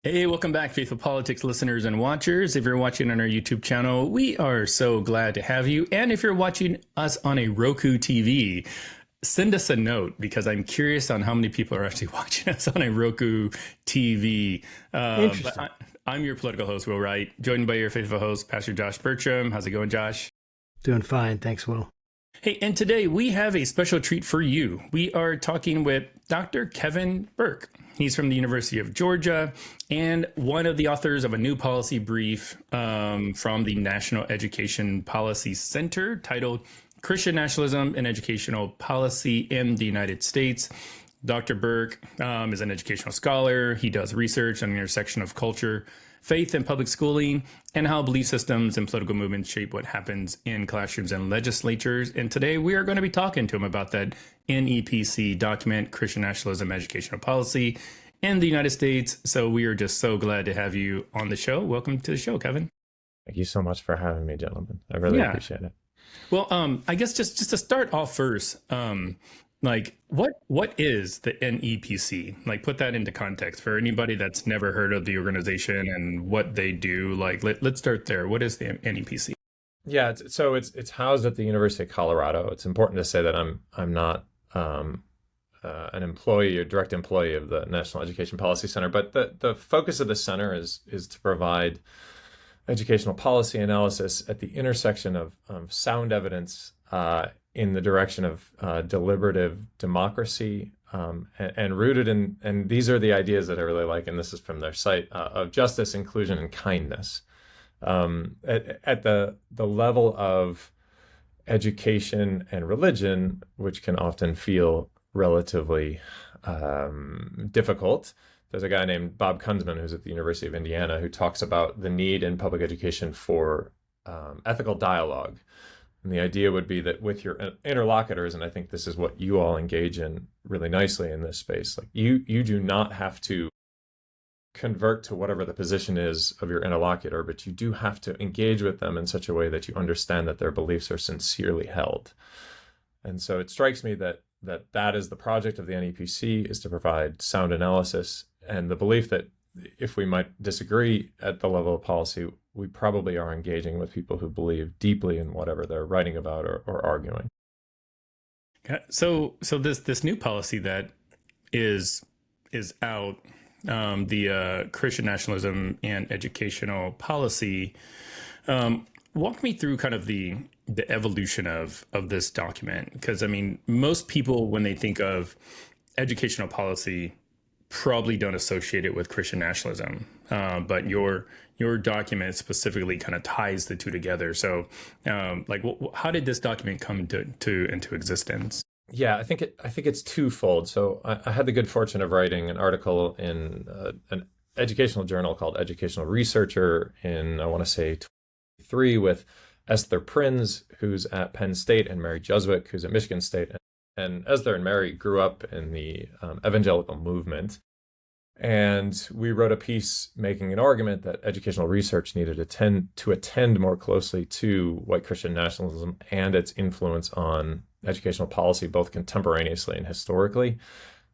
Hey, welcome back, Faithful Politics listeners and watchers. If you're watching on our YouTube channel, we are so glad to have you. And if you're watching us on a Roku TV, send us a note because I'm curious on how many people are actually watching us on a Roku TV. Interesting. I'm your political host, Will Wright, joined by your faithful host, Pastor Josh Bertram. How's it going, Josh? Doing fine. Thanks, Will. Hey, and today we have a special treat for you. We are talking with Dr. Kevin Burke. He's from the University of Georgia and one of the authors of a new policy brief from the National Education Policy Center titled Christian Nationalism and Educational Policy in the United States. Dr. Burke is an educational scholar. He does research on the intersection of culture, faith, and public schooling, and how belief systems and political movements shape what happens in classrooms and legislatures. And today we are going to be talking to him about that NEPC document, Christian Nationalism, Educational Policy in the United States. So we are just so glad to have you on the show. Welcome to the show, Kevin. Thank you so much for having me, gentlemen. I really appreciate it. Well, I guess just to start off first, like what is the NEPC? Like, put that into context for anybody that's never heard of the organization and what they do. Like, let's start there. What is the NEPC? Yeah, it's housed at the University of Colorado. It's important to say that I'm not an employee or direct employee of the National Education Policy Center, but the focus of the center is to provide educational policy analysis at the intersection of sound evidence in the direction of deliberative democracy and rooted in, and these are the ideas that I really like, and this is from their site, of justice, inclusion, and kindness. At the level of education and religion, which can often feel relatively difficult. There's a guy named Bob Kunzman who's at the University of Indiana who talks about the need in public education for ethical dialogue. And the idea would be that with your interlocutors, and I think this is what you all engage in really nicely in this space, like you do not have to convert to whatever the position is of your interlocutor, but you do have to engage with them in such a way that you understand that their beliefs are sincerely held. And so it strikes me that is the project of the NEPC, is to provide sound analysis, and the belief that if we might disagree at the level of policy, we probably are engaging with people who believe deeply in whatever they're writing about or arguing. So this new policy that is out, the Christian Nationalism and Educational Policy, walk me through kind of the evolution of this document, because I mean, most people when they think of educational policy probably don't associate it with Christian nationalism, but your document specifically kind of ties the two together. So, how did this document come into existence? Yeah, I think it's twofold. So I had the good fortune of writing an article in an educational journal called Educational Researcher in, I want to say, 2023 with Esther Prins, who's at Penn State, and Mary Juswick, who's at Michigan State. And Esther and Mary grew up in the evangelical movement. And we wrote a piece making an argument that educational research needed to attend more closely to white Christian nationalism and its influence on educational policy, both contemporaneously and historically.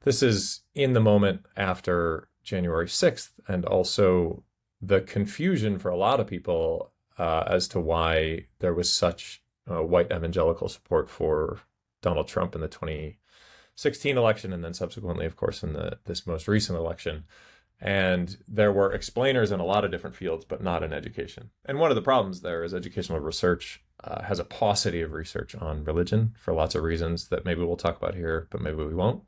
This is in the moment after January 6th, and also the confusion for a lot of people as to why there was such white evangelical support for Donald Trump in the 2016 election, and then subsequently, of course, in this most recent election. And there were explainers in a lot of different fields, but not in education. And one of the problems there is educational research has a paucity of research on religion for lots of reasons that maybe we'll talk about here, but maybe we won't.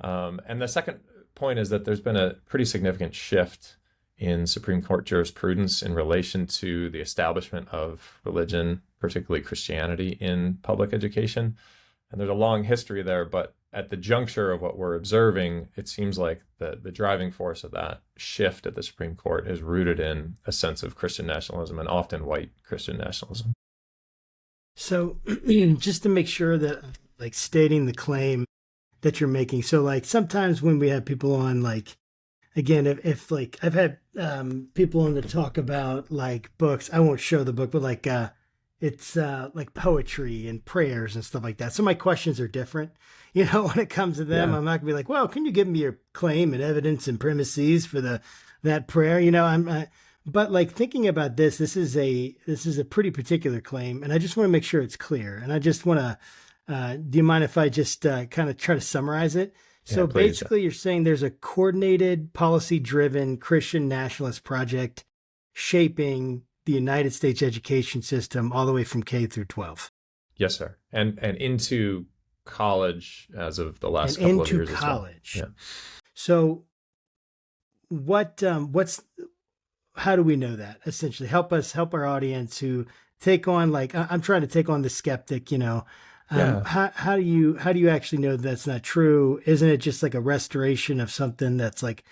And the second point is that there's been a pretty significant shift in Supreme Court jurisprudence in relation to the establishment of religion, particularly Christianity, in public education. And there's a long history there, but at the juncture of what we're observing, it seems like the driving force of that shift at the Supreme Court is rooted in a sense of Christian nationalism, and often white Christian nationalism. So just to make sure that, like, stating the claim that you're making. So, like, sometimes when we have people on, like, again, if like I've had people on to talk about like books, I won't show the book, but like it's like poetry and prayers and stuff like that. So my questions are different, when it comes to them. Yeah. I'm not gonna be like, well, can you give me your claim and evidence and premises for the that prayer. You know, but like thinking about this, this is a pretty particular claim, and I just want to make sure it's clear. And I just want to, do you mind if I just kind of try to summarize it? So Yeah, please. basically, you're saying there's a coordinated, policy-driven Christian nationalist project shaping the United States education system all the way from K through 12. Yes, sir. And into college as of the last And couple of into years college. as well. So how do we know that? Essentially, help our audience who take on, like, I'm trying to take on the skeptic, you know. Yeah. How do you actually know that's not true? Isn't it just like a restoration of something that's like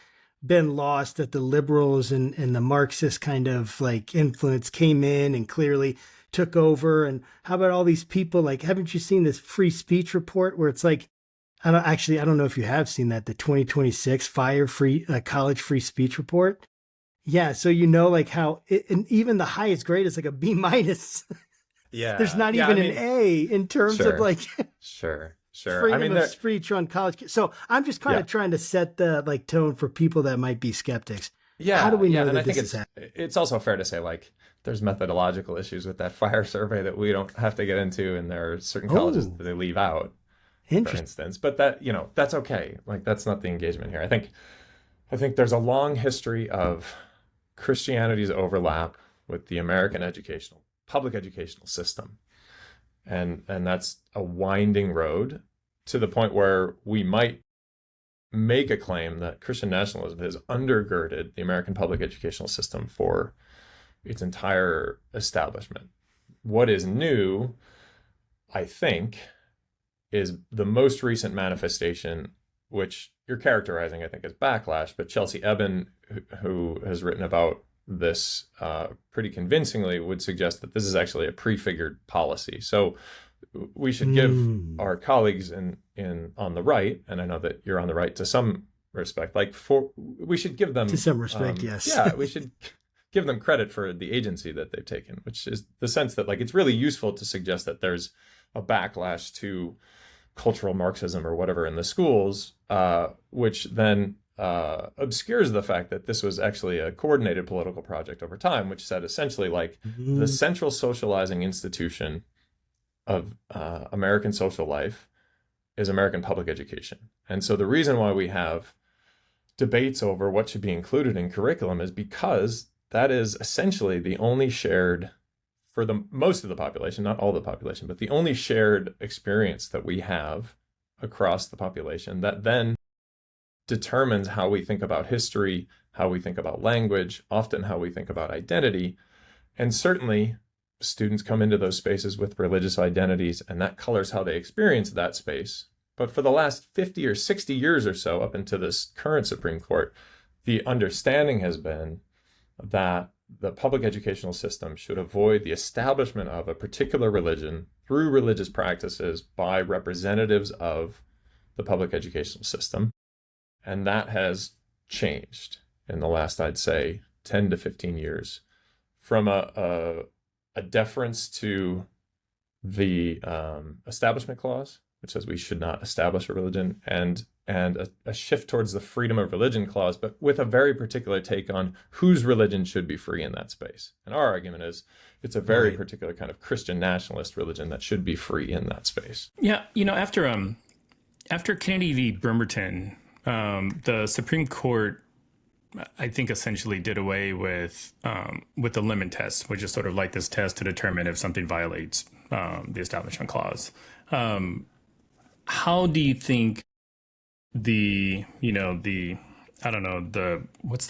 been lost, that the liberals and the Marxist kind of like influence came in and clearly took over? And how about all these people? Like, haven't you seen this free speech report where it's like, I don't know if you have seen that, the 2026 college free speech report. Yeah. So, you know, like how and even the highest grade is like a B minus. Yeah. There's not Yeah, even I mean, an A in terms sure. of like Sure. freedom of speech on college. So I'm just kind of trying to set the like tone for people that might be skeptics. Yeah. How do we know and that I think this is happening? it's also fair to say, like, there's methodological issues with that fire survey that we don't have to get into, and there are certain colleges that they leave out, for Interesting. instance. But that, you know, that's okay. Like, that's not the engagement here. I think there's a long history of Christianity's overlap with the American public educational system. And that's a winding road to the point where we might make a claim that Christian nationalism has undergirded the American public educational system for its entire establishment. What is new, I think, is the most recent manifestation, which you're characterizing, I think, as backlash, but Chelsea Eben, who has written about this pretty convincingly, would suggest that this is actually a prefigured policy. So we should give our colleagues on the right, and I know that you're on the right to some respect, we should give them, To some respect, yes. Yeah, we should give them credit for the agency that they've taken, which is the sense that, like, it's really useful to suggest that there's a backlash to cultural Marxism or whatever in the schools, which then obscures the fact that this was actually a coordinated political project over time, which said essentially, like, the central socializing institution of American social life is American public education. And so the reason why we have debates over what should be included in curriculum is because that is essentially the only shared, for the most of the population, not all the population, but the only shared experience that we have across the population that then determines how we think about history, how we think about language, often how we think about identity. And certainly students come into those spaces with religious identities, and that colors how they experience that space. But for the last 50 or 60 years or so, up into this current Supreme Court, the understanding has been that the public educational system should avoid the establishment of a particular religion through religious practices by representatives of the public educational system. And that has changed in the last, I'd say, 10 to 15 years, from a deference to the Establishment Clause, which says we should not establish a religion, and a shift towards the Freedom of Religion Clause, but with a very particular take on whose religion should be free in that space. And our argument is it's a very particular kind of Christian nationalist religion that should be free in that space. Yeah, you know, after Kennedy v. Bremerton, the Supreme Court, I think, essentially did away with the limit test, which is sort of like this test to determine if something violates the Establishment Clause. How do you think what's the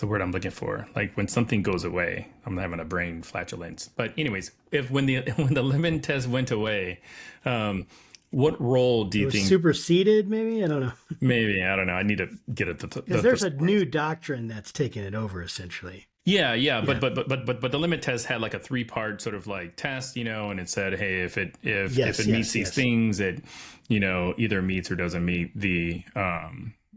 word I'm looking for? Like, when something goes away, I'm having a brain flatulence. But anyways, when the limit test went away, what role do you think superseded? Maybe, I don't know. Maybe, I don't know. I need to get it. Because there's a new doctrine that's taken it over, essentially. Yeah. But the limit test had like a 3-part sort of like test, you know, and it said, hey, if it meets these things, it, you know, either meets or doesn't meet the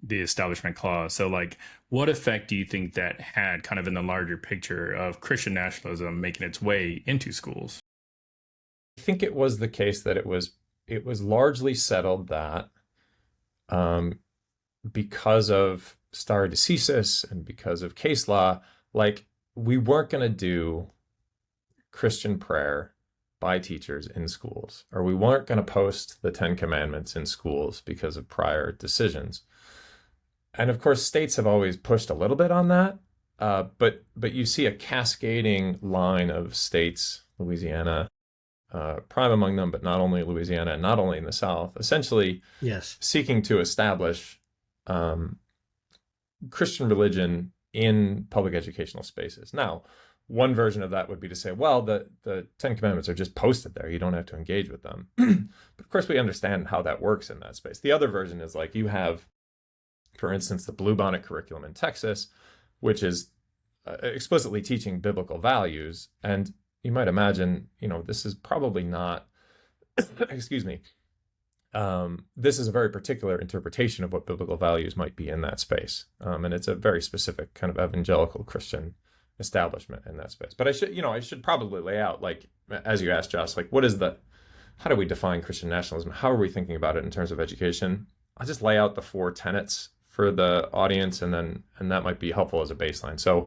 Establishment Clause. So, like, what effect do you think that had kind of in the larger picture of Christian nationalism making its way into schools? I think it was the case that it was largely settled that because of stare decisis and because of case law, like we weren't going to do Christian prayer by teachers in schools, or we weren't going to post the 10 Commandments in schools because of prior decisions. And of course, states have always pushed a little bit on that, but you see a cascading line of states, Louisiana, prime among them, but not only Louisiana and not only in the South, essentially seeking to establish Christian religion in public educational spaces. Now, one version of that would be to say, well, the 10 Commandments are just posted there. You don't have to engage with them. But of course, we understand how that works in that space. The other version is like you have, for instance, the Bluebonnet curriculum in Texas, which is explicitly teaching biblical values. And you might imagine, this is probably not, excuse me, this is a very particular interpretation of what biblical values might be in that space. And it's a very specific kind of evangelical Christian establishment in that space. But I should probably lay out, like, as you asked, Josh, like, how do we define Christian nationalism? How are we thinking about it in terms of education? I'll just lay out the 4 tenets for the audience, and that might be helpful as a baseline. So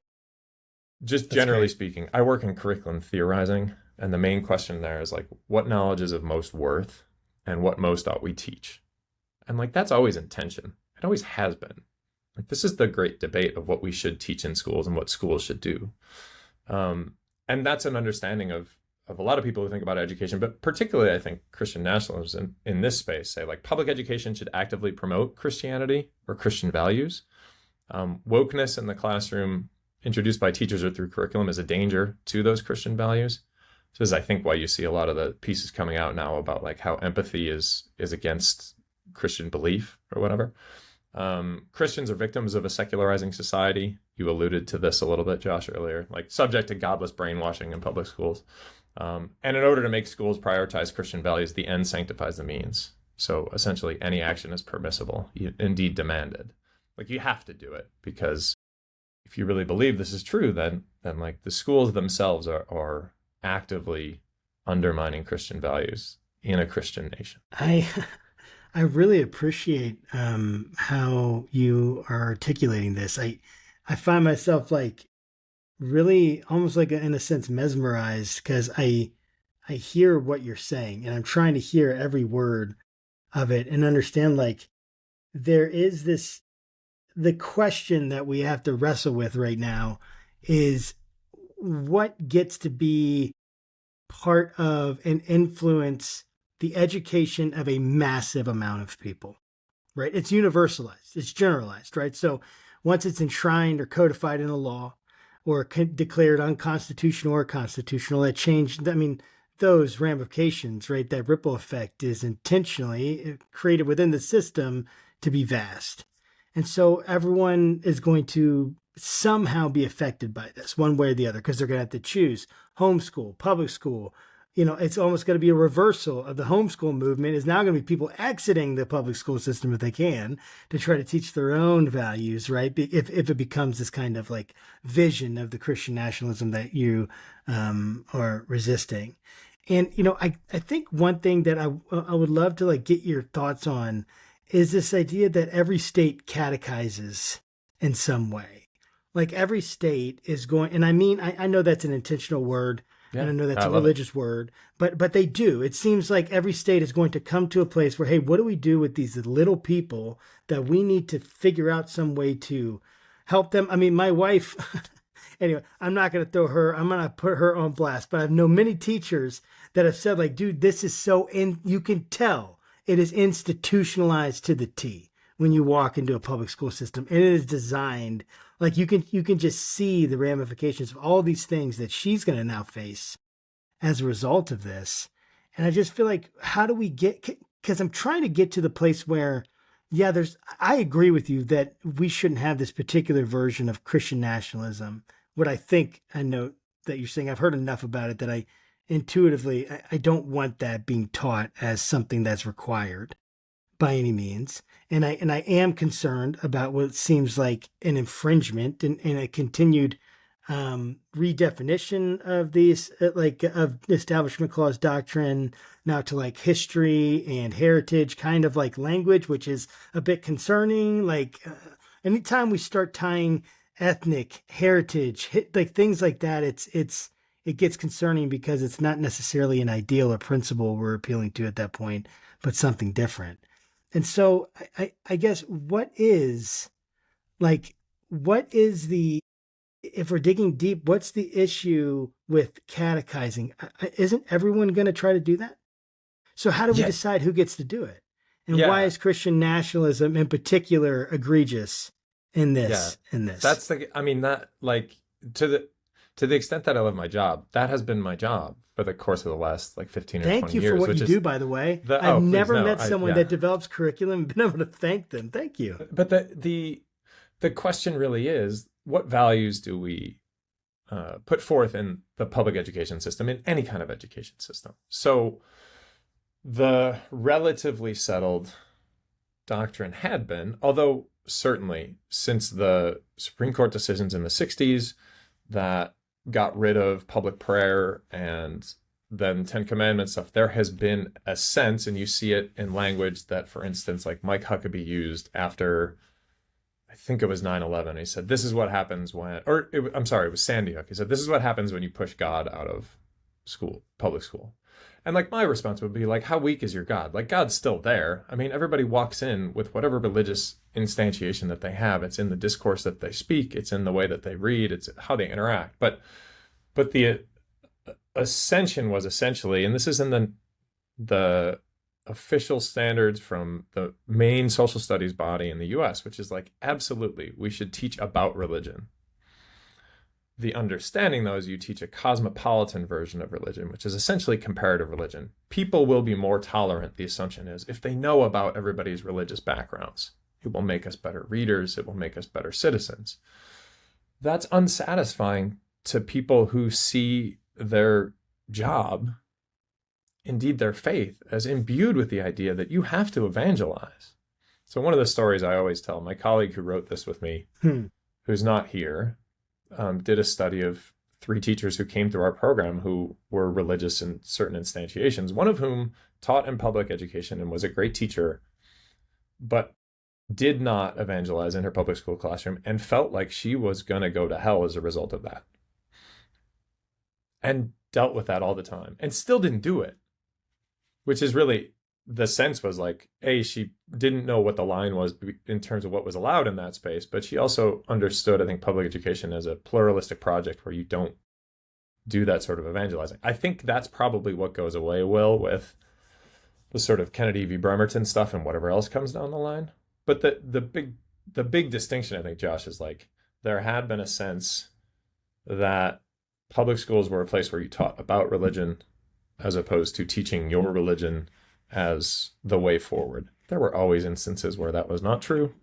just generally speaking, I work in curriculum theorizing, and the main question there is like, what knowledge is of most worth and what most ought we teach? And like, that's always in tension. It always has been. Like, this is the great debate of what we should teach in schools and what schools should do. And that's an understanding of a lot of people who think about education, but particularly I think Christian nationalism in this space say like public education should actively promote Christianity or Christian values. Wokeness in the classroom introduced by teachers or through curriculum is a danger to those Christian values. So this is, I think, why you see a lot of the pieces coming out now about like how empathy is against Christian belief or whatever. Christians are victims of a secularizing society. You alluded to this a little bit, Josh, earlier, like subject to godless brainwashing in public schools. And in order to make schools prioritize Christian values, the end sanctifies the means. So essentially any action is permissible, indeed demanded. Like you have to do it, because if you really believe this is true, then like the schools themselves are actively undermining Christian values in a Christian nation. I really appreciate how you are articulating this. I find myself like really almost like in a sense mesmerized, because I hear what you're saying and I'm trying to hear every word of it and understand like there is the question that we have to wrestle with right now is what gets to be part of and influence the education of a massive amount of people, right? It's universalized, it's generalized, right? So once it's enshrined or codified in a law or declared unconstitutional or constitutional, that changed, those ramifications, right? That ripple effect is intentionally created within the system to be vast. And so everyone is going to somehow be affected by this one way or the other, because they're going to have to choose homeschool, public school. It's almost going to be a reversal of the homeschool movement. Is now going to be people exiting the public school system if they can to try to teach their own values, right? If it becomes this kind of like vision of the Christian nationalism that you are resisting. And, I think one thing that I would love to like get your thoughts on is this idea that every state catechizes in some way. Like every state is going, and I know that's an intentional word. Yeah, and I know that's a religious word, but they do. It seems like every state is going to come to a place where, hey, what do we do with these little people that we need to figure out some way to help them? My wife, anyway, I'm not going to put her on blast, but I've known many teachers that have said like, dude, this is you can tell it is institutionalized to the T when you walk into a public school system. And it is designed like you can just see the ramifications of all these things that she's going to now face as a result of this. And I just feel like, how do we because I'm trying to get to the place where, I agree with you that we shouldn't have this particular version of Christian nationalism. What I know that you're saying, I've heard enough about it that I intuitively, I don't want that being taught as something that's required by any means. And I am concerned about what seems like an infringement and a continued redefinition of these, of Establishment Clause doctrine now to like history and heritage kind of like language, which is a bit concerning. anytime we start tying ethnic heritage, like things like that, it gets concerning because it's not necessarily an ideal or principle we're appealing to at that point, but something different. And so I guess if we're digging deep, what's the issue with catechizing? Isn't everyone going to try to do that? So how do we decide who gets to do it? And why is Christian nationalism in particular egregious in this? That's to the extent that I love my job, that has been my job for the course of the last 15 or 20 years. Thank you for what you do, by the way. I've never met someone that develops curriculum and been able to thank them. Thank you. But the question really is, what values do we put forth in the public education system, in any kind of education system? So the relatively settled doctrine had been, although certainly since the Supreme Court decisions in the 60s that got rid of public prayer and then Ten Commandments stuff, there has been a sense, and you see it in language that, for instance, like Mike Huckabee used after, I think it was 9/11. He said, this is what happens when, it was Sandy Hook. He said, this is what happens when you push God out of school, public school. And my response would be how weak is your God? God's still there. I mean, everybody walks in with whatever religious instantiation that they have. It's in the discourse that they speak. It's in the way that they read. It's how they interact. But the ascension was essentially, and this is in the official standards from the main social studies body in the US, which is absolutely, we should teach about religion. The understanding, though, is you teach a cosmopolitan version of religion, which is essentially comparative religion. People will be more tolerant, the assumption is, if they know about everybody's religious backgrounds. It will make us better readers. It will make us better citizens. That's unsatisfying to people who see their job, indeed their faith, as imbued with the idea that you have to evangelize. So one of the stories I always tell, my colleague who wrote this with me, who's not here, did a study of 3 teachers who came through our program who were religious in certain instantiations, one of whom taught in public education and was a great teacher, but did not evangelize in her public school classroom and felt like she was going to go to hell as a result of that. And dealt with that all the time and still didn't do it, which is really, the sense was she didn't know what the line was in terms of what was allowed in that space, but she also understood, I think, public education as a pluralistic project where you don't do that sort of evangelizing. I think that's probably what goes away with the sort of Kennedy v. Bremerton stuff and whatever else comes down the line. But the big distinction, I think, Josh, is there had been a sense that public schools were a place where you taught about religion as opposed to teaching your religion as the way forward. There were always instances where that was not true,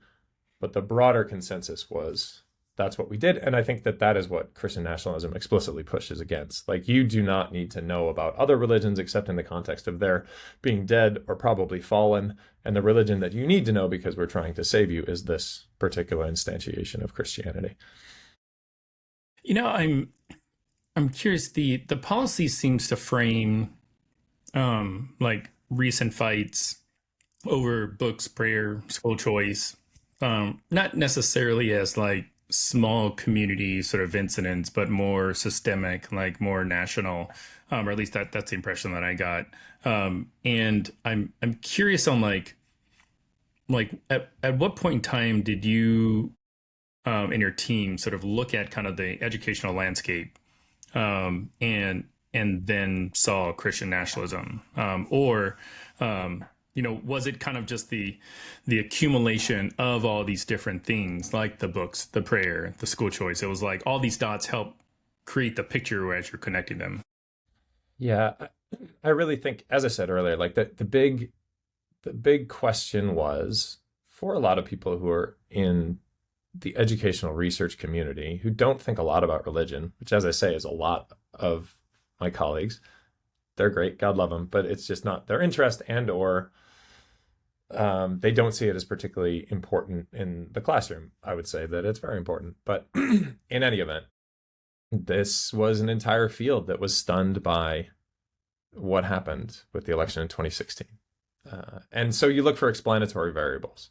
but the broader consensus was that's what we did. And I think that is what Christian nationalism explicitly pushes against. You do not need to know about other religions except in the context of their being dead or probably fallen. And the religion that you need to know because we're trying to save you is this particular instantiation of Christianity. I'm curious, the policy seems to frame recent fights over books, prayer, school choice, not necessarily as small community sort of incidents, but more systemic, more national, or at least that's the impression that I got. And I'm curious on at what point in time did you and your team sort of look at kind of the educational landscape and then saw Christian nationalism, was it kind of just the accumulation of all these different things, like the books, the prayer, the school choice? It was all these dots help create the picture as you're connecting them. Yeah, I really think, as I said earlier, the big question was, for a lot of people who are in the educational research community who don't think a lot about religion, which, as I say, is a lot of my colleagues. They're great, God love them, but it's just not their interest, and or they don't see it as particularly important in the classroom. I would say that it's very important, but in any event, this was an entire field that was stunned by what happened with the election in 2016. And so you look for explanatory variables.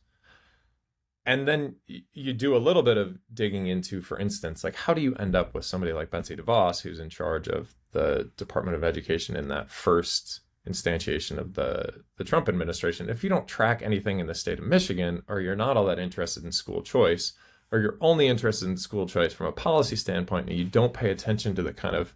And then you do a little bit of digging into, for instance, like how do you end up with somebody like Betsy DeVos, who's in charge of the Department of Education in that first instantiation of the Trump administration? If you don't track anything in the state of Michigan, or you're not all that interested in school choice, or you're only interested in school choice from a policy standpoint, and you don't pay attention to the kind of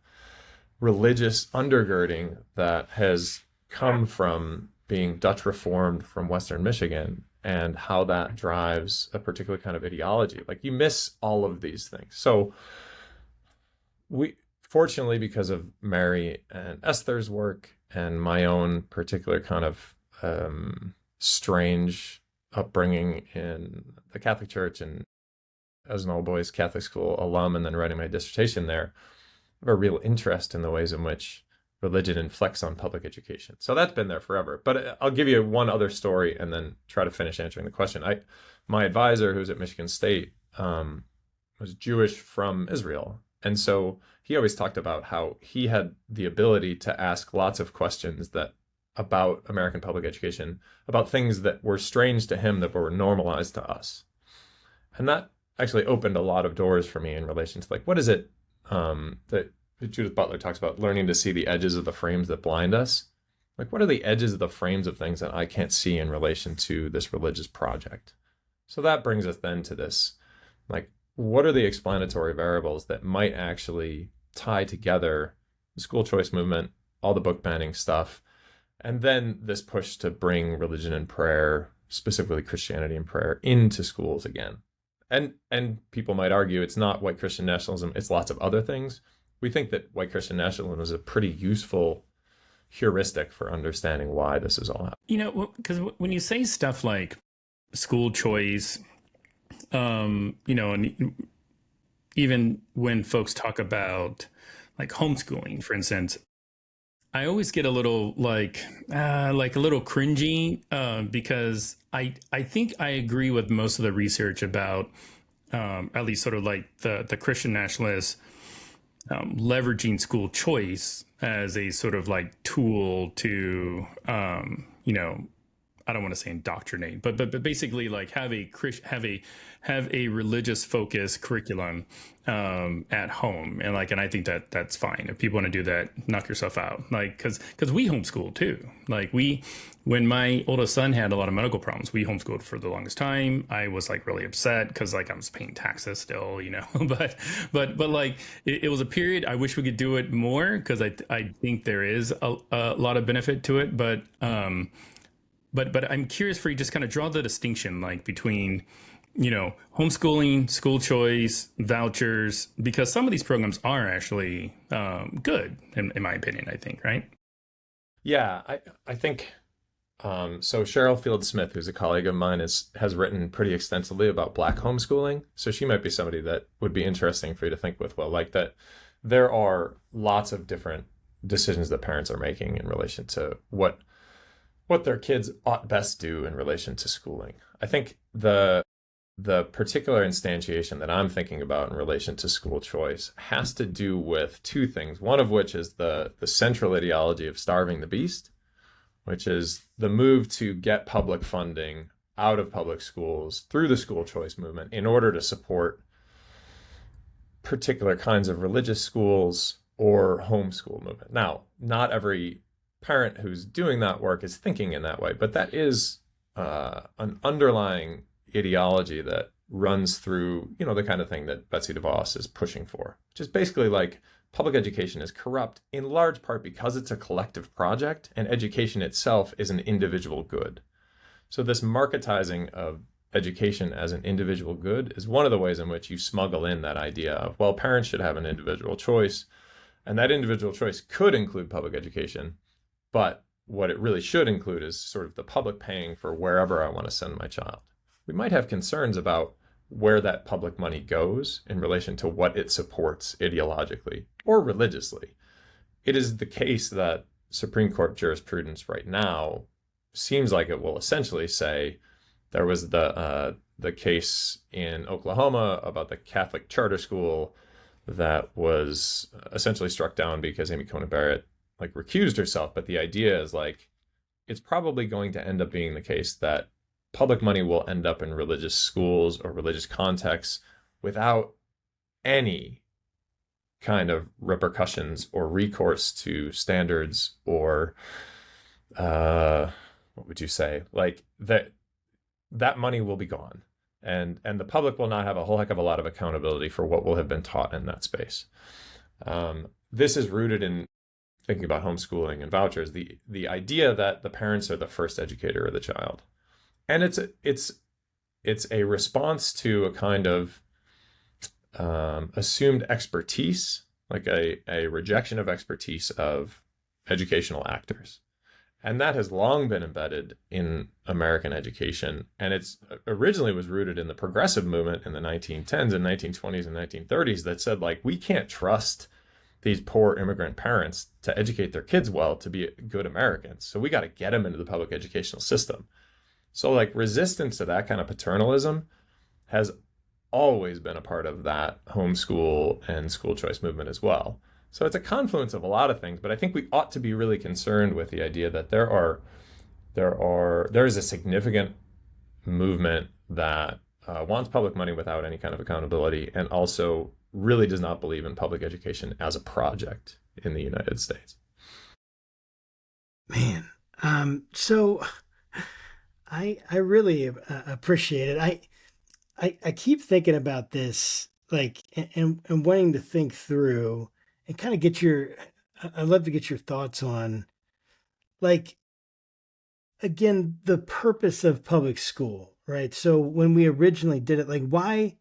religious undergirding that has come from being Dutch Reformed from Western Michigan, and how that drives a particular kind of ideology. Like, you miss all of these things. So we, fortunately, because of Mary and Esther's work and my own particular kind of strange upbringing in the Catholic Church, and as an all boys Catholic school alum, and then writing my dissertation there, I have a real interest in the ways in which religion inflects on public education. So that's been there forever. But I'll give you one other story and then try to finish answering the question. My advisor, who's at Michigan State, was Jewish from Israel. And so he always talked about how he had the ability to ask lots of questions about American public education, about things that were strange to him that were normalized to us. And that actually opened a lot of doors for me in relation to, like, what is it that Judith Butler talks about, learning to see the edges of the frames that blind us. Like, what are the edges of the frames of things that I can't see in relation to this religious project? So that brings us then to this, like, what are the explanatory variables that might actually tie together the school choice movement, all the book banning stuff, and then this push to bring religion and prayer, specifically Christianity and prayer, into schools again. And people might argue it's not white Christian nationalism, it's lots of other things. We think that white Christian nationalism is a pretty useful heuristic for understanding why this is all happening. You know, because when you say stuff like school choice, you know, and even when folks talk about like homeschooling, for instance, I always get a little like a little cringy because I think I agree with most of the research about at least sort of like the Christian nationalists leveraging school choice as a sort of like tool to, you know, I don't want to say indoctrinate, but basically like have a religious focused curriculum at home, and I think that's fine. If people want to do that, knock yourself out. Like, because we homeschool too. Like, when my oldest son had a lot of medical problems, we homeschooled for the longest time. I was like really upset because like I was paying taxes still, you know. but like it was a period. I wish we could do it more because I think there is a lot of benefit to it, but I'm curious for you, just kind of draw the distinction like between, you know, homeschooling, school choice, vouchers, because some of these programs are actually good, in my opinion, I think, right? Yeah, I think, so Cheryl Field Smith, who's a colleague of mine, has written pretty extensively about Black homeschooling. So she might be somebody that would be interesting for you to think with. Well, like that there are lots of different decisions that parents are making in relation to what their kids ought best do in relation to schooling. I think the particular instantiation that I'm thinking about in relation to school choice has to do with two things. One of which is the central ideology of starving the beast, which is the move to get public funding out of public schools through the school choice movement in order to support particular kinds of religious schools or homeschool movement. Now, not every parent who's doing that work is thinking in that way, but that is an underlying ideology that runs through, you know, the kind of thing that Betsy DeVos is pushing for, which is basically like public education is corrupt in large part because it's a collective project and education itself is an individual good. So this marketizing of education as an individual good is one of the ways in which you smuggle in that idea of, well, parents should have an individual choice, and that individual choice could include public education. But what it really should include is sort of the public paying for wherever I want to send my child. We might have concerns about where that public money goes in relation to what it supports ideologically or religiously. It is the case that Supreme Court jurisprudence right now seems like it will essentially say there was the case in Oklahoma about the Catholic charter school that was essentially struck down because Amy Coney Barrett recused herself. But the idea is it's probably going to end up being the case that public money will end up in religious schools or religious contexts without any kind of repercussions or recourse to standards or what would you say? Like that money will be gone. And the public will not have a whole heck of a lot of accountability for what will have been taught in that space. This is rooted in thinking about homeschooling and vouchers, the idea that the parents are the first educator of the child. And it's a response to a kind of assumed expertise, like a rejection of expertise of educational actors. And that has long been embedded in American education. And it's originally was rooted in the progressive movement in the 1910s and 1920s and 1930s that said, like, we can't trust these poor immigrant parents to educate their kids well to be good Americans. So we got to get them into the public educational system. So like resistance to that kind of paternalism has always been a part of that homeschool and school choice movement as well. So it's a confluence of a lot of things, but I think we ought to be really concerned with the idea that there is a significant movement that wants public money without any kind of accountability, and also really does not believe in public education as a project in the United States. Man, so I really appreciate it. I keep thinking about this, like, and wanting to think through and kind of I'd love to get your thoughts on, like, again, the purpose of public school, right? So when we originally did it, like, why,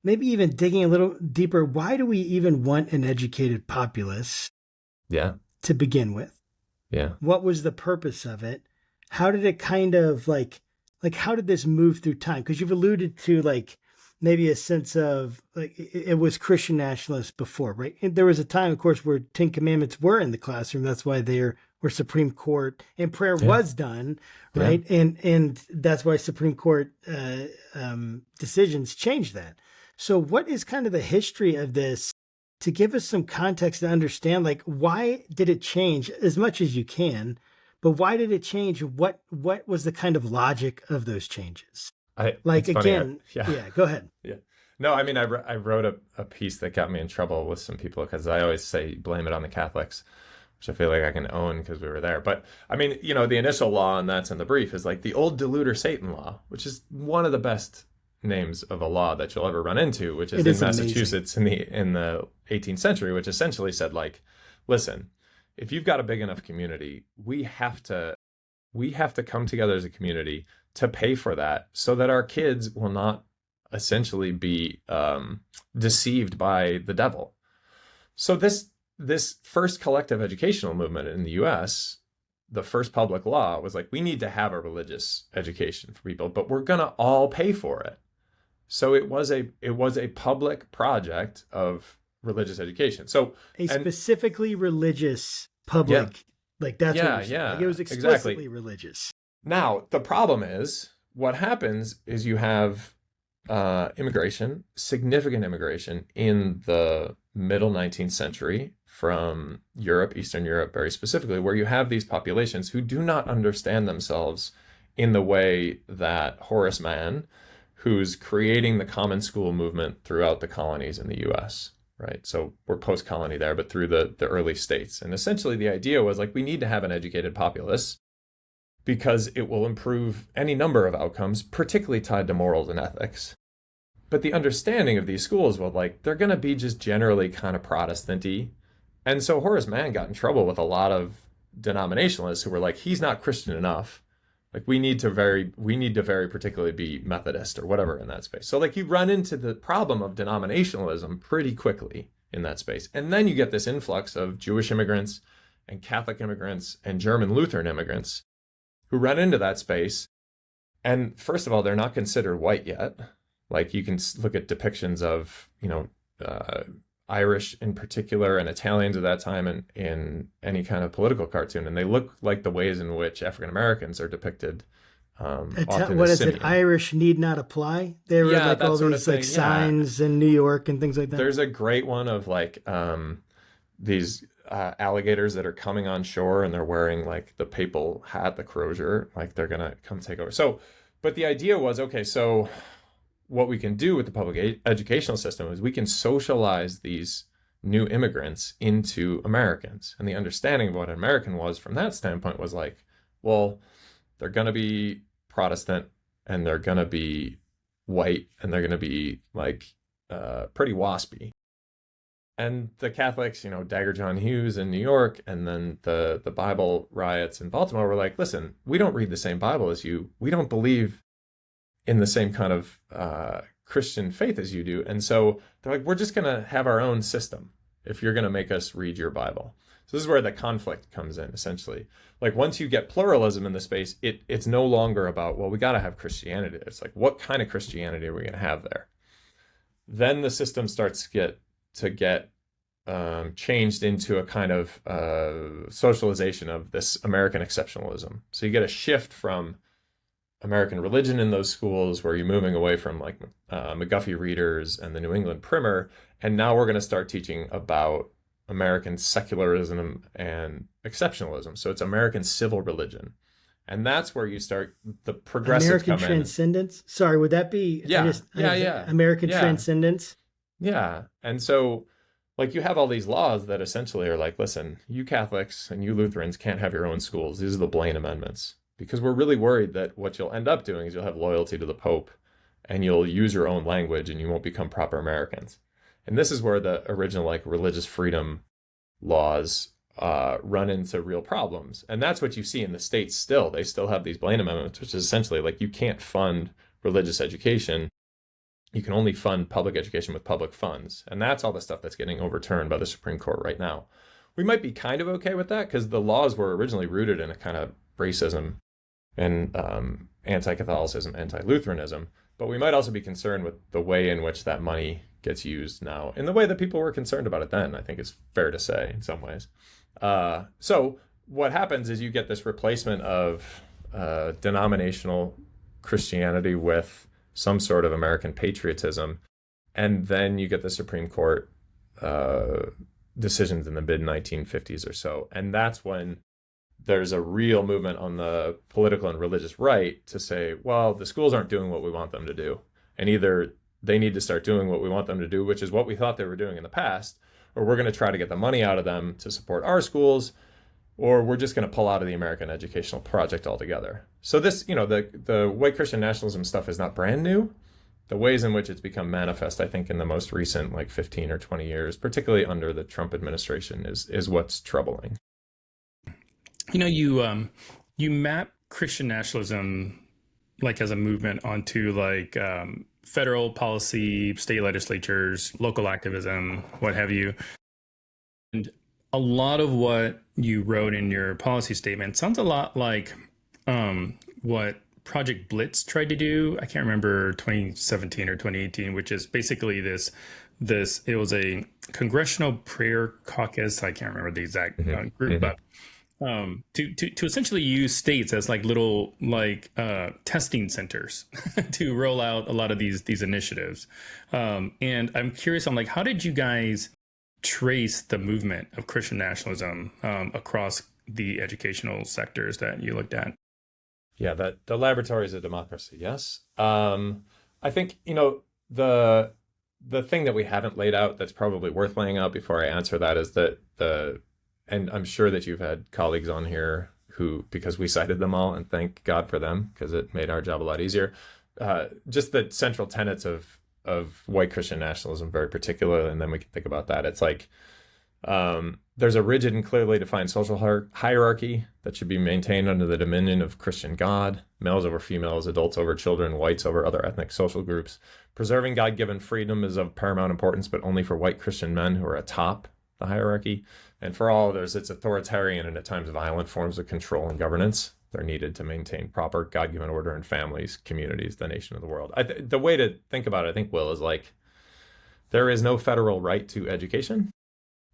maybe even digging a little deeper, why do we even want an educated populace? Yeah. To begin with? Yeah. What was the purpose of it? How did it kind of like how did this move through time? Because you've alluded to, like, maybe a sense of, like, it was Christian nationalists before, right? And there was a time, of course, where 10 Commandments were in the classroom. That's why there were Supreme Court and prayer was done, right? Yeah. And that's why Supreme Court decisions changed that. So what is kind of the history of this, to give us some context to understand, like, why did it change as much as you can, but why did it change? What was the kind of go ahead. Yeah. No, I mean, I wrote a piece that got me in trouble with some people because I always say blame it on the Catholics, which I feel like I can own because we were there. But I mean, you know, the initial law, and that's in the brief, is like the old deluder Satan law, which is one of the best names of a law that you'll ever run into, which is in Massachusetts in the 18th century, which essentially said, like, listen, if you've got a big enough community, we have to come together as a community to pay for that, so that our kids will not essentially be deceived by the devil. So this first collective educational movement in the U.S., the first public law, was like, we need to have a religious education for people, but we're gonna all pay for it. So it was a public project of religious education. So specifically religious public, like that's what like it was explicitly religious. Now, the problem is, what happens is you have immigration, significant immigration in the middle 19th century from Europe, Eastern Europe very specifically, where you have these populations who do not understand themselves in the way that Horace Mann, who's creating the common school movement throughout the colonies in the U.S., right? So we're post-colony there, but through the early states. And essentially the idea was, like, we need to have an educated populace because it will improve any number of outcomes, particularly tied to morals and ethics. But the understanding of these schools was, like, they're going to be just generally kind of Protestant-y. And so Horace Mann got in trouble with a lot of denominationalists who were like, he's not Christian enough. Like, we need to very particularly be Methodist or whatever in that space. So, like, you run into the problem of denominationalism pretty quickly in that space. And then you get this influx of Jewish immigrants and Catholic immigrants and German Lutheran immigrants who run into that space. And first of all, they're not considered white yet. Like, you can look at depictions of, you know, Irish in particular and Italians at that time in any kind of political cartoon, and they look like the ways in which African Americans are depicted. What is it? Irish need not apply. There were like all these like signs in New York and things like that. There's a great one of like these alligators that are coming on shore and they're wearing like the papal hat, the crozier, like they're gonna come take over. So But the idea was, okay, so what we can do with the public educational system is we can socialize these new immigrants into Americans. And the understanding of what an American was from that standpoint was like, well, they're going to be Protestant and they're going to be white and they're going to be like pretty waspy. And the Catholics, Dagger John Hughes in New York, and then the Bible riots in Baltimore were like, listen, we don't read the same Bible as you. We don't believe in the same kind of Christian faith as you do. And so they're like, we're just going to have our own system if you're going to make us read your Bible. So this is where the conflict comes in, essentially. Like once you get pluralism in the space, it's no longer about, well, we got to have Christianity. It's like, what kind of Christianity are we going to have there? Then the system starts to get changed into a kind of socialization of this American exceptionalism. So you get a shift from American religion in those schools where you're moving away from like McGuffey readers and the New England Primer. And now we're going to start teaching about American secularism and exceptionalism. So it's American civil religion. And that's where you start the progressives American come transcendence. Sorry, would that be American transcendence? Yeah. And so like you have all these laws that essentially are like, listen, you Catholics and you Lutherans can't have your own schools. These are the Blaine Amendments. Because we're really worried that what you'll end up doing is you'll have loyalty to the Pope and you'll use your own language and you won't become proper Americans. And this is where the original like religious freedom laws run into real problems. And that's what you see in the States still. They still have these Blaine Amendments, which is essentially like you can't fund religious education. You can only fund public education with public funds. And that's all the stuff that's getting overturned by the Supreme Court right now. We might be kind of okay with that because the laws were originally rooted in a kind of racism and anti-Catholicism, anti-Lutheranism. But we might also be concerned with the way in which that money gets used now in the way that people were concerned about it then, I think is fair to say in some ways. So what happens is you get this replacement of denominational Christianity with some sort of American patriotism. And then you get the Supreme Court decisions in the mid-1950s or so. And that's when there's a real movement on the political and religious right to say, well, the schools aren't doing what we want them to do. And either they need to start doing what we want them to do, which is what we thought they were doing in the past, or we're going to try to get the money out of them to support our schools, or we're just going to pull out of the American educational project altogether. So this, the white Christian nationalism stuff is not brand new. The ways in which it's become manifest, I think, in the most recent, 15 or 20 years, particularly under the Trump administration, is what's troubling. You map Christian nationalism as a movement onto federal policy, state legislatures, local activism, what have you. And a lot of what you wrote in your policy statement sounds a lot like what Project Blitz tried to do. I can't remember 2017 or 2018, which is basically this it was a congressional prayer caucus. I can't remember the exact group, but to essentially use states as little testing centers to roll out a lot of these initiatives. And I'm curious on how did you guys trace the movement of Christian nationalism across the educational sectors that you looked at? Yeah, the laboratories of democracy. Yes. I think, the thing that we haven't laid out that's probably worth laying out before I answer that is that and I'm sure that you've had colleagues on here who, because we cited them all, and thank God for them, because it made our job a lot easier. Just the central tenets of white Christian nationalism, very particularly, and then we can think about that. It's there's a rigid and clearly defined social hierarchy that should be maintained under the dominion of Christian God, males over females, adults over children, whites over other ethnic social groups. Preserving God-given freedom is of paramount importance, but only for white Christian men who are atop the hierarchy. And for all others, it's authoritarian and at times violent forms of control and governance. They're needed to maintain proper God-given order in families, communities, the nation of the world. The way to think about it, I think, Will, is there is no federal right to education.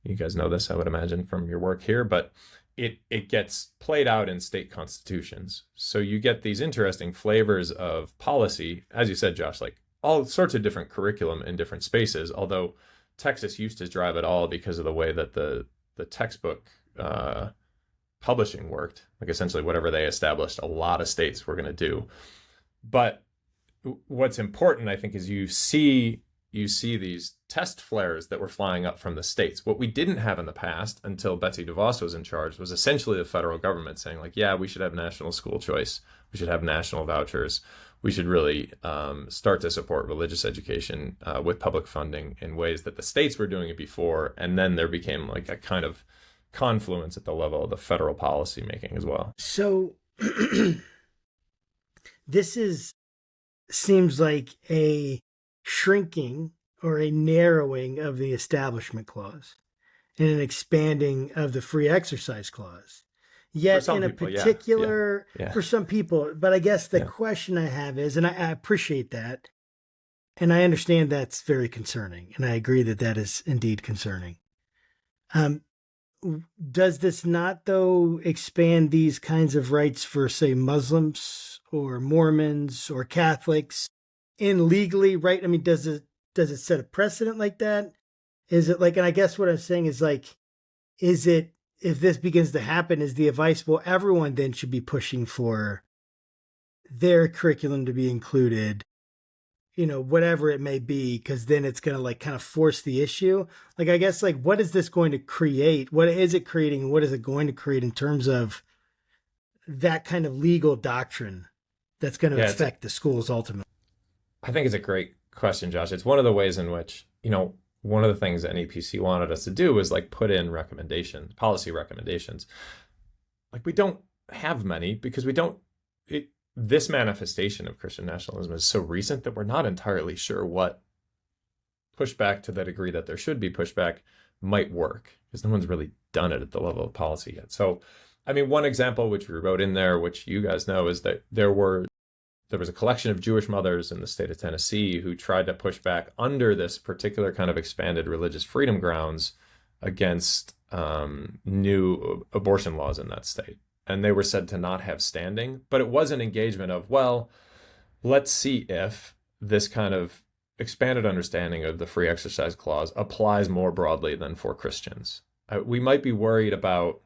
You guys know this, I would imagine, from your work here, but it gets played out in state constitutions. So you get these interesting flavors of policy, as you said, Josh, all sorts of different curriculum in different spaces, although Texas used to drive it all because of the way that the textbook publishing worked. Essentially whatever they established, a lot of states were going to do. But what's important, I think, is you see these test flares that were flying up from the states. What we didn't have in the past until Betsy DeVos was in charge was essentially the federal government saying, like, yeah, we should have national school choice. We should have national vouchers. We should really start to support religious education with public funding in ways that the states were doing it before. And then there became like a kind of confluence at the level of the federal policy making as well. So this seems like a shrinking or a narrowing of the Establishment Clause and an expanding of the Free Exercise Clause. Yet in a particular, for some people, but I guess the question I have is, and I appreciate that, and I understand that's very concerning, and I agree that that is indeed concerning. Does this not, though, expand these kinds of rights for, say, Muslims or Mormons or Catholics in legally, right? I mean, does it set a precedent like that? Is it like, and I guess what I'm saying is like, is it, if this begins to happen, is the advice, well, everyone then should be pushing for their curriculum to be included, you know, whatever it may be, because then it's going to like kind of force the issue. Like, I guess, like, what is this going to create? What is it creating? What is it going to create in terms of that kind of legal doctrine that's going to affect the schools ultimately? I think it's a great question, Josh. It's one of the ways in which, you know, one of the things that NEPC wanted us to do was like put in recommendations, policy recommendations. Like, we don't have many because this manifestation of Christian nationalism is so recent that we're not entirely sure what pushback, to the degree that there should be pushback, might work, because no one's really done it at the level of policy yet. So, I mean, one example which we wrote in there, which you guys know, is that there was a collection of Jewish mothers in the state of Tennessee who tried to push back under this particular kind of expanded religious freedom grounds against new abortion laws in that state. And they were said to not have standing, but it was an engagement of, well, let's see if this kind of expanded understanding of the free exercise clause applies more broadly than for Christians. We might be worried about,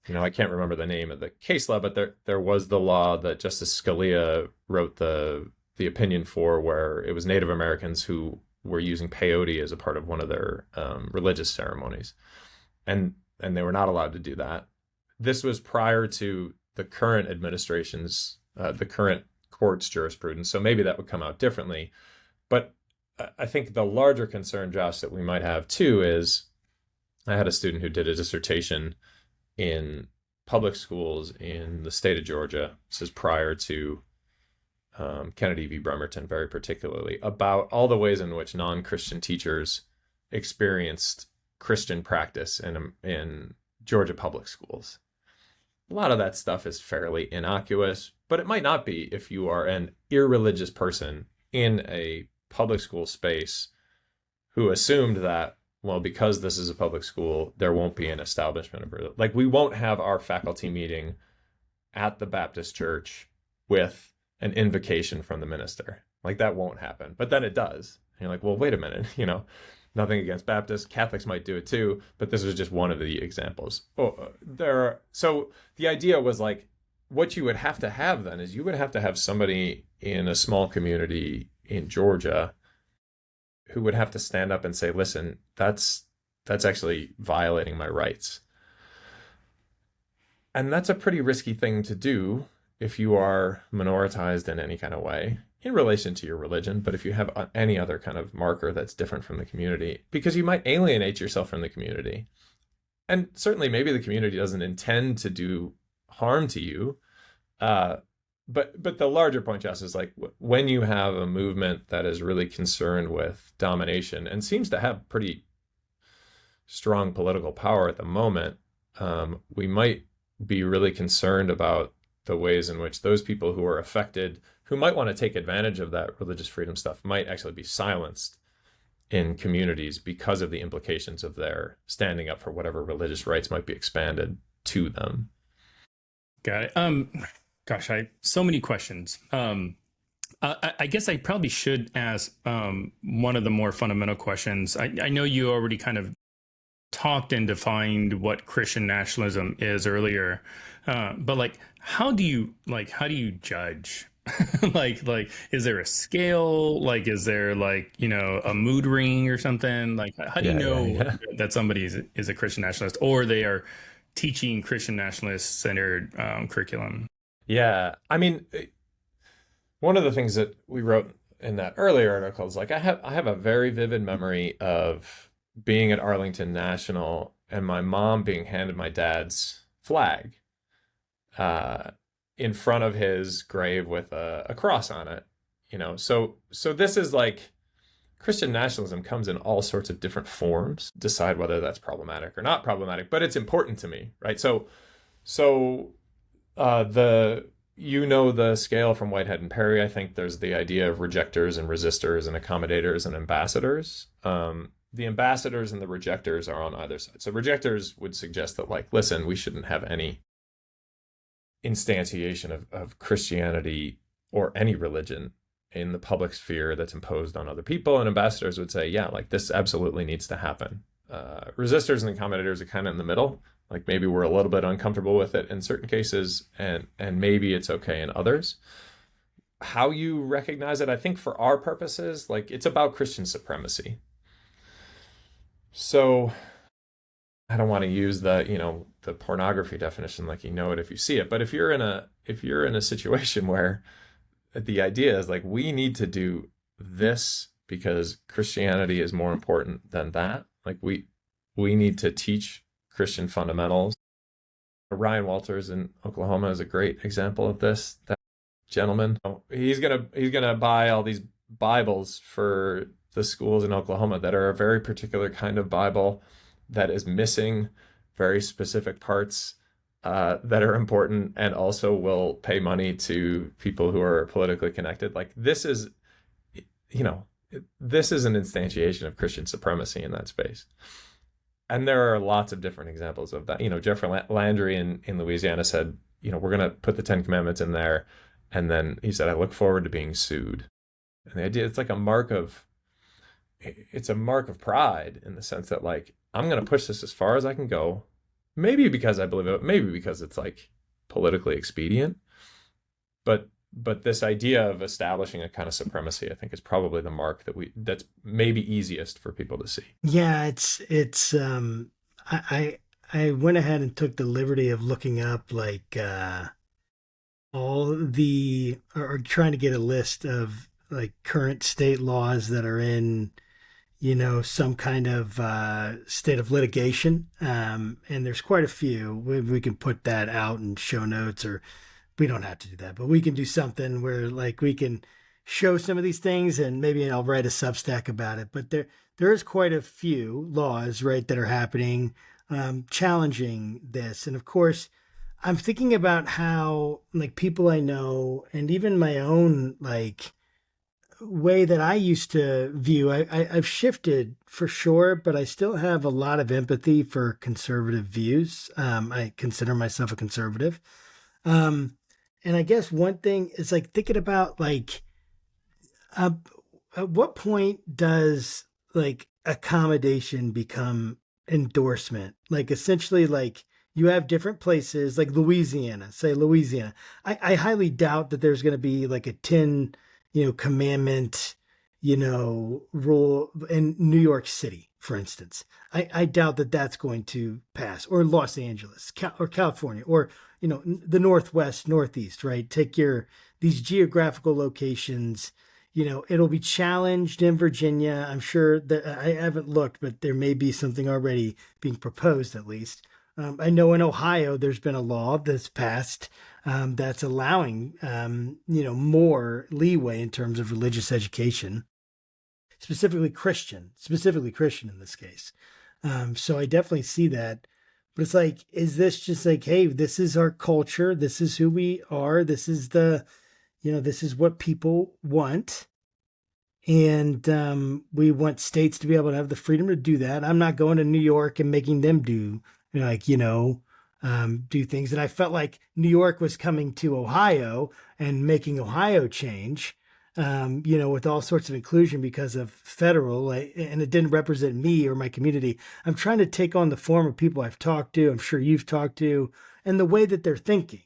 you know, I can't remember the name of the case law, but there was the law that Justice Scalia wrote the opinion for, where it was Native Americans who were using peyote as a part of one of their religious ceremonies. And they were not allowed to do that. This was prior to the current administration's, the current court's jurisprudence, so maybe that would come out differently. But I think the larger concern, Josh, that we might have too is, I had a student who did a dissertation in public schools in the state of Georgia. This is prior to Kennedy v. Bremerton, very particularly, about all the ways in which non-Christian teachers experienced Christian practice in Georgia public schools. A lot of that stuff is fairly innocuous, but it might not be if you are an irreligious person in a public school space who assumed that, well, because this is a public school, there won't be an establishment of religion. Like, we won't have our faculty meeting at the Baptist church with an invocation from the minister. Like, that won't happen. But then it does. And you're like, well, wait a minute, you know, nothing against Baptists. Catholics might do it too, but this was just one of the examples. So the idea was like, what you would have to have then is you would have to have somebody in a small community in Georgia who would have to stand up and say, listen, that's actually violating my rights. And that's a pretty risky thing to do if you are minoritized in any kind of way in relation to your religion, but if you have any other kind of marker that's different from the community, because you might alienate yourself from the community. And certainly maybe the community doesn't intend to do harm to you. But the larger point, Jess, is like, when you have a movement that is really concerned with domination and seems to have pretty strong political power at the moment, we might be really concerned about the ways in which those people who are affected, who might want to take advantage of that religious freedom stuff, might actually be silenced in communities because of the implications of their standing up for whatever religious rights might be expanded to them. Got it. Gosh, so many questions. I guess I probably should ask one of the more fundamental questions. I know you already kind of talked and defined what Christian nationalism is earlier, but like, how do you judge Like, is there a scale? Like, is there like, a mood ring or something? Like, how do you Yeah, yeah, know yeah. that somebody is a Christian nationalist, or they are teaching Christian nationalist centered curriculum? Yeah. I mean, one of the things that we wrote in that earlier article is like I have a very vivid memory of being at Arlington National and my mom being handed my dad's flag uh, in front of his grave with a cross on it. So this is like Christian nationalism comes in all sorts of different forms. Decide whether that's problematic or not problematic, but it's important to me, right? The the scale from Whitehead and Perry. I think there's the idea of rejectors and resistors and accommodators and ambassadors. The ambassadors and the rejectors are on either side. So rejectors would suggest that, like, listen, we shouldn't have any instantiation of Christianity or any religion in the public sphere that's imposed on other people. And ambassadors would say, yeah, like this absolutely needs to happen. Resistors and accommodators are kind of in the middle. Like maybe we're a little bit uncomfortable with it in certain cases, and maybe it's okay in others. How you recognize it, I think for our purposes, like it's about Christian supremacy. So I don't want to use the pornography definition, like it if you see it. But if you're in a situation where the idea is like we need to do this because Christianity is more important than that, like we need to teach Christian fundamentals. Ryan Walters in Oklahoma is a great example of this. That gentleman, he's gonna buy all these Bibles for the schools in Oklahoma that are a very particular kind of Bible that is missing very specific parts that are important, and also will pay money to people who are politically connected. Like this is an instantiation of Christian supremacy in that space. And there are lots of different examples of that. Jeffrey Landry in Louisiana said, we're going to put the 10 Commandments in there. And then he said, I look forward to being sued. And the idea, it's a mark of pride in the sense that, like, I'm going to push this as far as I can go. Maybe because I believe it, maybe because it's like politically expedient. But this idea of establishing a kind of supremacy, I think, is probably the mark that's maybe easiest for people to see. Yeah, I went ahead and took the liberty of looking up like all the or trying to get a list of like current state laws that are in some kind of state of litigation, and there's quite a few. We can put that out in show notes, or we don't have to do that, but we can do something where like we can show some of these things, and maybe I'll write a Substack about it. But there is quite a few laws, right, that are happening challenging this. And of course, I'm thinking about how like people I know, and even my own like way that I used to view, I've shifted for sure, but I still have a lot of empathy for conservative views. I consider myself a conservative. And I guess one thing is like thinking about like, at what point does like accommodation become endorsement? Like essentially like you have different places like Louisiana, say Louisiana. I highly doubt that there's going to be like a 10, commandment, rule in New York City, for instance. I doubt that that's going to pass, or Los Angeles or California, or the Northwest, Northeast, right? Take these geographical locations. It'll be challenged in Virginia. I'm sure that I haven't looked, but there may be something already being proposed at least. I know in Ohio, there's been a law that's passed that's allowing, more leeway in terms of religious education, specifically Christian in this case. So I definitely see that. But it's like, is this just like, hey, this is our culture. This is who we are. This is this is what people want. And we want states to be able to have the freedom to do that. I'm not going to New York and making them do do things. And I felt like New York was coming to Ohio and making Ohio change, with all sorts of inclusion because of federal, and it didn't represent me or my community. I'm trying to take on the form of people I've talked to, I'm sure you've talked to, and the way that they're thinking.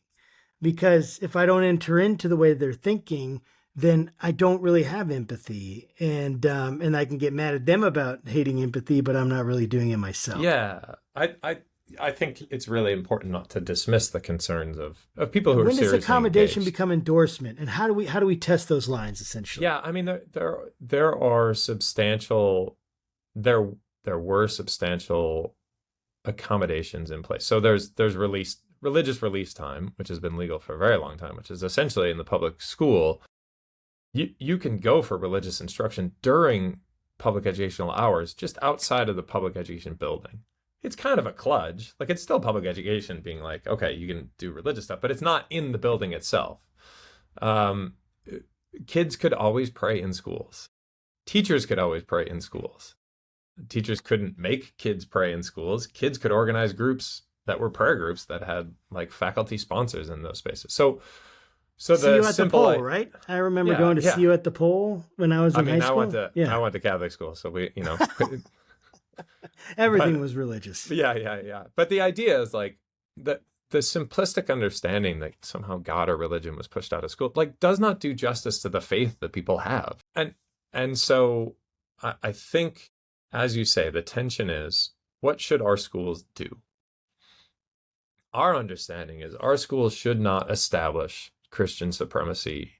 because if I don't enter into the way they're thinking, then I don't really have empathy, and I can get mad at them about hating empathy, but I'm not really doing it myself. Yeah, I think it's really important not to dismiss the concerns of people who are When does seriously accommodation engaged. become endorsement, and how do we test those lines essentially? Yeah, I mean there are substantial there were substantial accommodations in place. So there's religious release time, which has been legal for a very long time, which is essentially in the public school. You can go for religious instruction during public educational hours just outside of the public education building. It's kind of a kludge. Like, it's still public education being like, okay, you can do religious stuff, but it's not in the building itself. Kids could always pray in schools. Teachers could always pray in schools. Teachers couldn't make kids pray in schools. Kids could organize groups that were prayer groups that had like faculty sponsors in those spaces. So See the you at simple, the pole, right? I remember going to see you at the pole when I was in high school. I went to Catholic school, so we, everything was religious. Yeah. But the idea is like the simplistic understanding that somehow God or religion was pushed out of school, like, does not do justice to the faith that people have. And so I think, as you say, the tension is, what should our schools do? Our understanding is our schools should not establish Christian supremacy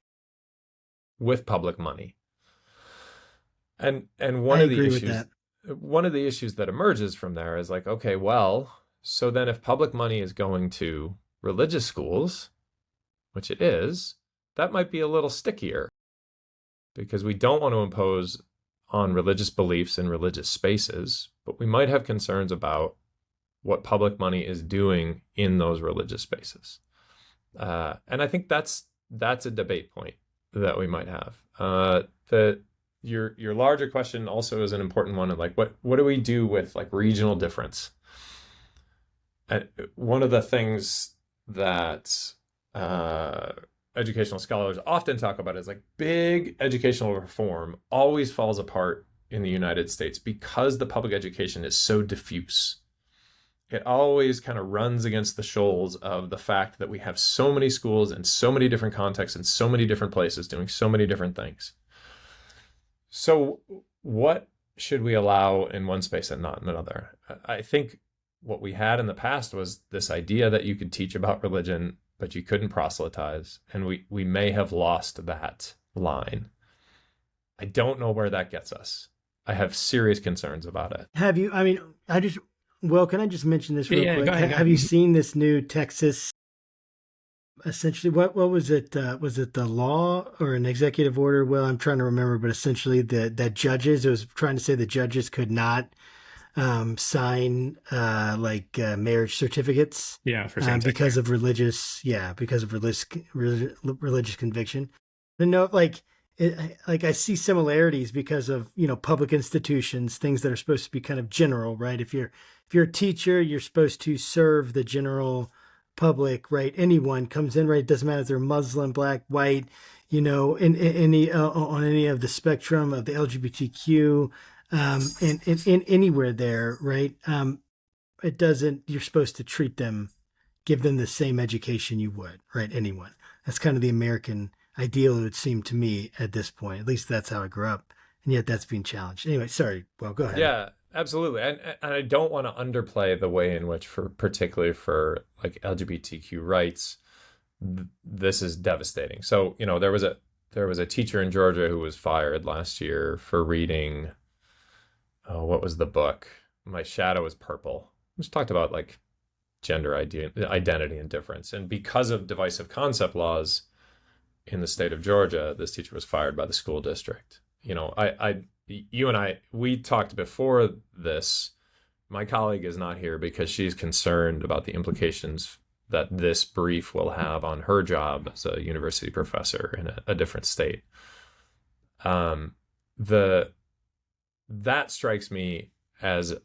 with public money. And one of the issues that emerges from there is like, okay, well, so then if public money is going to religious schools, which it is, that might be a little stickier, because we don't want to impose on religious beliefs in religious spaces, but we might have concerns about what public money is doing in those religious spaces. And I think that's a debate point that we might have. Your larger question also is an important one of like, what do we do with like regional difference? And one of the things that educational scholars often talk about is like, big educational reform always falls apart in the United States because the public education is so diffuse. It always kind of runs against the shoals of the fact that we have so many schools in so many different contexts and so many different places doing so many different things. So what should we allow in one space and not in another? I think what we had in the past was this idea that you could teach about religion, but you couldn't proselytize. And we may have lost that line. I don't know where that gets us. I have serious concerns about it. Have you, I mean, can I just mention this real quick? Go ahead. Have you seen this new Texas, essentially, what was it? Was it the law or an executive order? Well, I'm trying to remember, but essentially that judges, it was trying to say that judges could not sign marriage certificates. Yeah, for because of religious conviction. And no, I see similarities because of, public institutions, things that are supposed to be kind of general, right? If you're a teacher, you're supposed to serve the general public, right? Anyone comes in, right? It doesn't matter if they're Muslim, black, white, in any on any of the spectrum of the LGBTQ, in anywhere there, right? It doesn't. You're supposed to treat them, give them the same education you would, right? Anyone. That's kind of the American ideal, it would seem to me at this point. At least that's how I grew up, and yet that's being challenged. Anyway, sorry. Well, go ahead. Yeah, absolutely. And I don't want to underplay the way in which, particularly for like LGBTQ rights, this is devastating. So, there was a teacher in Georgia who was fired last year for reading, what was the book? My Shadow is Purple, which talked about like gender identity and difference. And because of divisive concept laws in the state of Georgia, this teacher was fired by the school district. You and I, we talked before this. My colleague is not here because she's concerned about the implications that this brief will have on her job as a university professor in a different state. That strikes me as,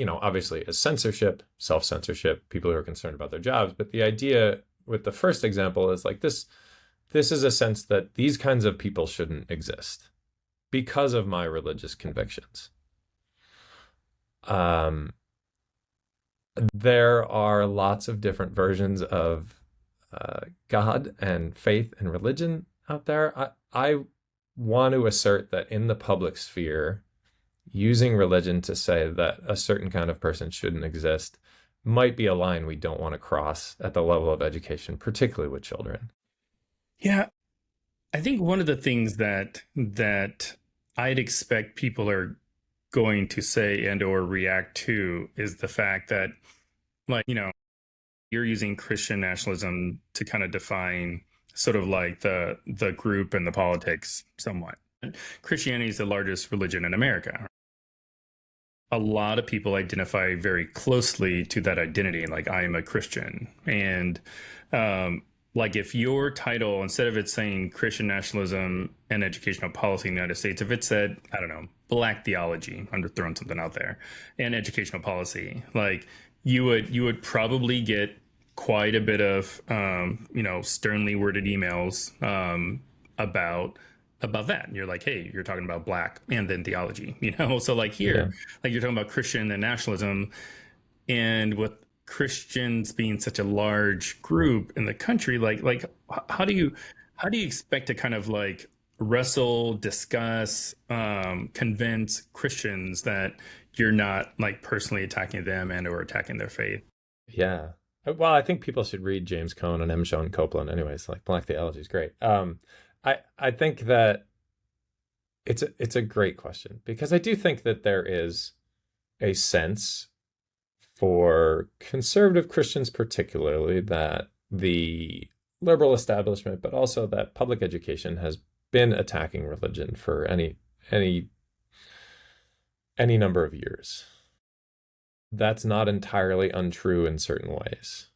obviously as censorship, self-censorship, people who are concerned about their jobs. But the idea with the first example is like this is a sense that these kinds of people shouldn't exist because of my religious convictions. There are lots of different versions of God and faith and religion out there, I want to assert that in the public sphere, using religion to say that a certain kind of person shouldn't exist might be a line we don't want to cross at the level of education, particularly with children. Yeah, I think one of the things that I'd expect people are going to say and or react to is the fact that, like, you're using Christian nationalism to kind of define sort of like the group and the politics somewhat. Christianity is the largest religion in America. A lot of people identify very closely to that identity, like I am a Christian. And like if your title, instead of it saying Christian nationalism and educational policy in the United States, if it said, I don't know, black theology, I'm just throwing something out there, and educational policy, like you would probably get quite a bit of sternly worded emails about that. And you're like, hey, you're talking about black and then theology, So like here, like you're talking about Christian and nationalism, and with Christians being such a large group in the country, like how do you expect to kind of like wrestle, discuss, convince Christians that you're not like personally attacking them and or attacking their faith? Yeah. Well, I think people should read James Cone and M. Sean Copeland anyways. Like black theology is great. I think that it's a great question, because I do think that there is a sense for conservative Christians particularly that the liberal establishment, but also that public education has been attacking religion for any number of years. That's not entirely untrue in certain ways.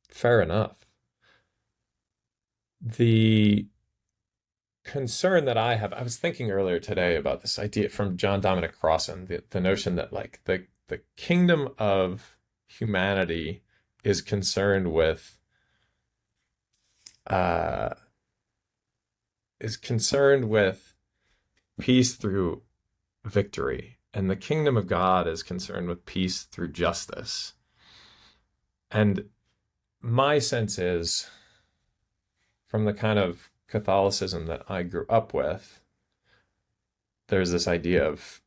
Fair enough. The concern that I have, I was thinking earlier today about this idea from John Dominic Crossan, the notion that like the kingdom of humanity is concerned with peace through victory, and the kingdom of God is concerned with peace through justice. And my sense is, from the kind of Catholicism that I grew up with, there's this idea of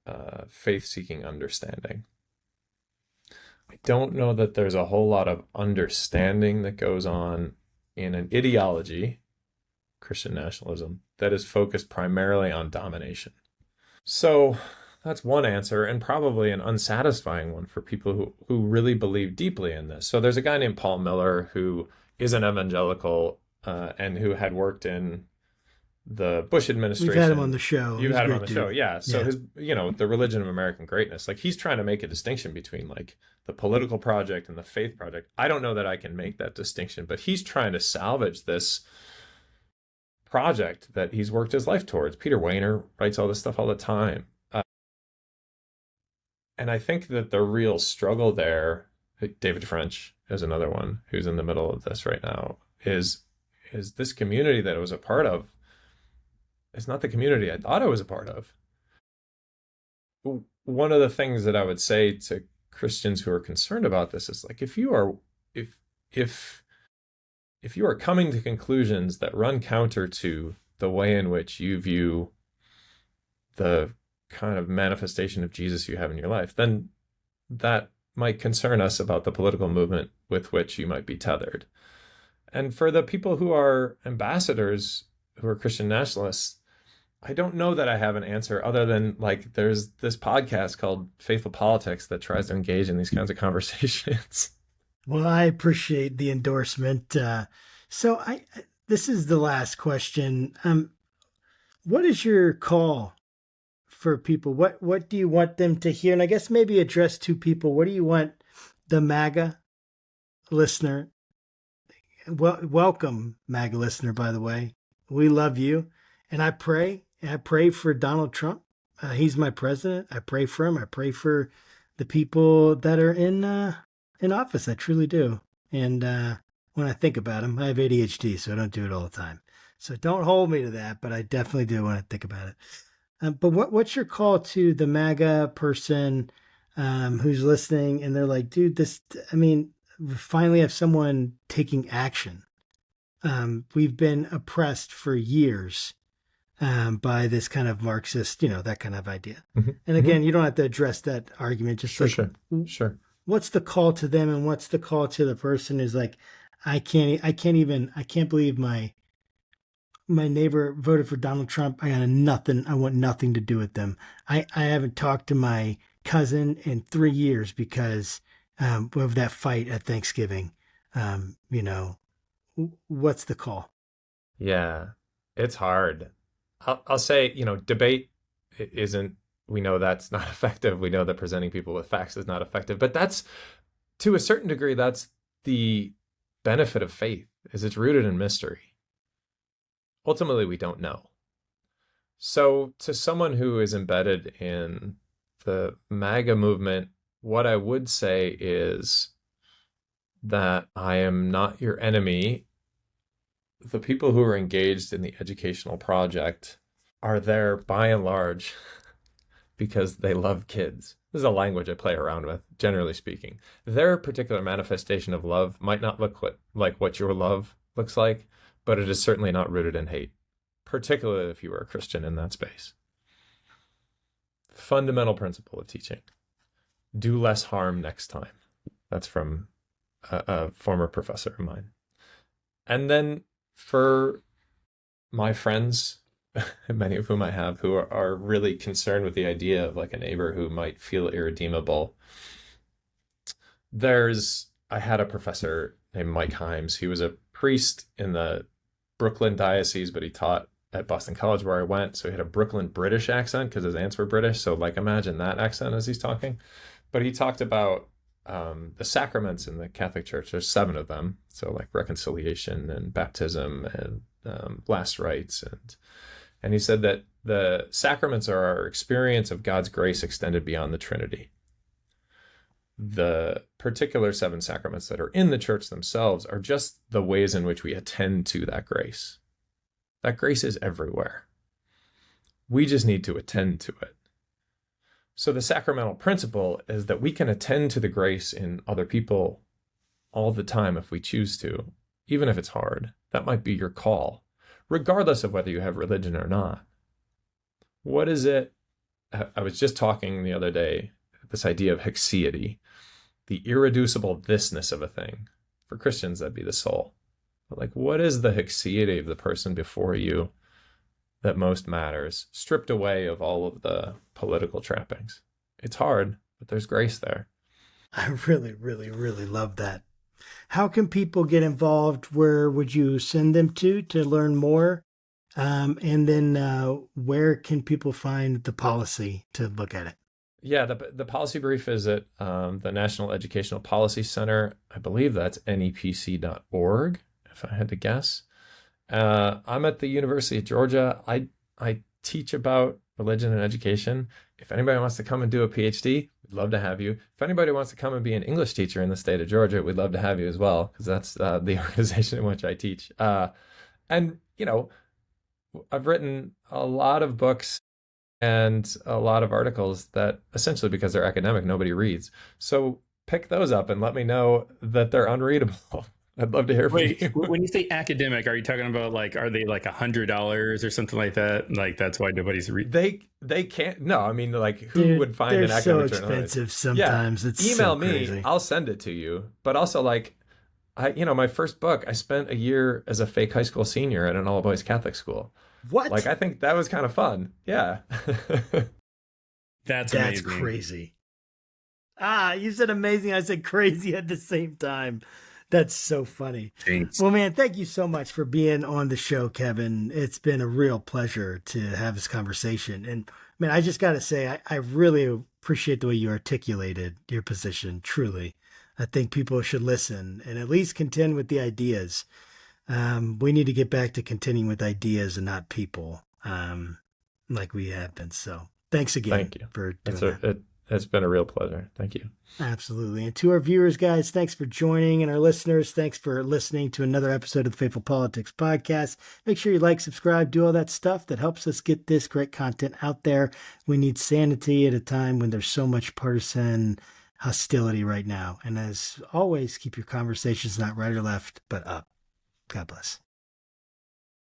faith-seeking understanding. I don't know that there's a whole lot of understanding that goes on in an ideology, Christian nationalism, that is focused primarily on domination. So that's one answer, and probably an unsatisfying one for people who really believe deeply in this. So there's a guy named Paul Miller who is an evangelical and who had worked in the Bush administration. We've had him on the show. You've had him on the show, yeah. So his, the religion of American greatness, like he's trying to make a distinction between like the political project and the faith project. I don't know that I can make that distinction, but he's trying to salvage this project that he's worked his life towards. Peter Wehner writes all this stuff all the time. And I think that the real struggle there, David French is another one who's in the middle of this right now, is this community that I was a part of. It's not the community I thought I was a part of. One of the things that I would say to Christians who are concerned about this is like, if you are coming to conclusions that run counter to the way in which you view the kind of manifestation of Jesus you have in your life, then that might concern us about the political movement with which you might be tethered. And for the people who are ambassadors, who are Christian nationalists, I don't know that I have an answer other than like there's this podcast called Faithful Politics that tries to engage in these kinds of conversations. Well, I appreciate the endorsement. So this is the last question. What is your call for people? What do you want them to hear? And I guess maybe address two people. What do you want the MAGA listener? Welcome, MAGA listener, by the way. We love you. And I pray for Donald Trump. He's my president. I pray for him. I pray for the people that are in office. I truly do. And when I think about him, I have ADHD, so I don't do it all the time. So don't hold me to that, but I definitely do when I think about it. But what's your call to the MAGA person who's listening and they're like, dude, we finally have someone taking action. we've been oppressed for years by this kind of Marxist, that kind of idea. Mm-hmm. And again, you don't have to address that argument. Just Sure. What's the call to them, and what's the call to the person who's like, I can't believe my neighbor voted for Donald Trump. I want nothing to do with them. I haven't talked to my cousin in 3 years because of that fight at Thanksgiving. What's the call? Yeah, it's hard. I'll say, debate isn't, we know that's not effective. We know that presenting people with facts is not effective, but that's, to a certain degree, that's the benefit of faith, is it's rooted in mystery. Ultimately, we don't know. So to someone who is embedded in the MAGA movement, what I would say is that I am not your enemy. The people who are engaged in the educational project are there by and large because they love kids. This is a language I play around with, generally speaking. Their particular manifestation of love might not look like what your love looks like, but it is certainly not rooted in hate, particularly if you are a Christian in that space. Fundamental principle of teaching: do less harm next time. That's from a former professor of mine. And then for my friends, many of whom I have, who are really concerned with the idea of like a neighbor who might feel irredeemable, I had a professor named Mike Himes. He was a priest in the Brooklyn diocese, but he taught at Boston College where I went. So he had a Brooklyn British accent because his aunts were British. So like imagine that accent as he's talking. But he talked about the sacraments in the Catholic Church. There's 7 of them. So like reconciliation and baptism and last rites. And he said that the sacraments are our experience of God's grace extended beyond the Trinity. The particular 7 sacraments that are in the church themselves are just the ways in which we attend to that grace. That grace is everywhere. We just need to attend to it. So the sacramental principle is that we can attend to the grace in other people all the time if we choose to, even if it's hard. That might be your call, regardless of whether you have religion or not. What is it? I was just talking the other day, this idea of haexiety, the irreducible thisness of a thing. For Christians, that'd be the soul. But like, what is the haexiety of the person before you that most matters, stripped away of all of the political trappings? It's hard, but there's grace there. I really, really, really love that. How can people get involved? Where would you send them to learn more? And then where can people find the policy to look at it? Yeah, the policy brief is at the National Educational Policy Center. I believe that's NEPC.org, if I had to guess. I'm at the University of Georgia. I teach about religion and education. If anybody wants to come and do a PhD, we'd love to have you. If anybody wants to come and be an English teacher in the state of Georgia, we'd love to have you as well, because that's the organization in which I teach. And, I've written a lot of books and a lot of articles that essentially, because they're academic, nobody reads. So pick those up and let me know that they're unreadable. I'd love to hear from you. When you say academic, are you talking about are they like $100 or something like that? Like that's why nobody's reading. They can't. No, I mean, like who would find an academic so journal? Expensive sometimes. Yeah. It's email so me. crazy. I'll send it to you. But also, my first book, I spent a year as a fake high school senior at an all boys Catholic school. What? I think that was kind of fun. Yeah. That's amazing. Crazy. You said amazing. I said crazy at the same time. That's so funny. Thanks. Well, man, thank you so much for being on the show, Kevin. It's been a real pleasure to have this conversation. And man, I just got to say, I really appreciate the way you articulated your position. Truly. I think people should listen and at least contend with the ideas. We need to get back to contending with ideas and not people, like we have been. So thanks again. Thank you For doing that. It's been a real pleasure. Thank you. Absolutely. And to our viewers, guys, thanks for joining. And our listeners, thanks for listening to another episode of the Faithful Politics Podcast. Make sure you like, subscribe, do all that stuff that helps us get this great content out there. We need sanity at a time when there's so much partisan hostility right now. And as always, keep your conversations not right or left, but up. God bless.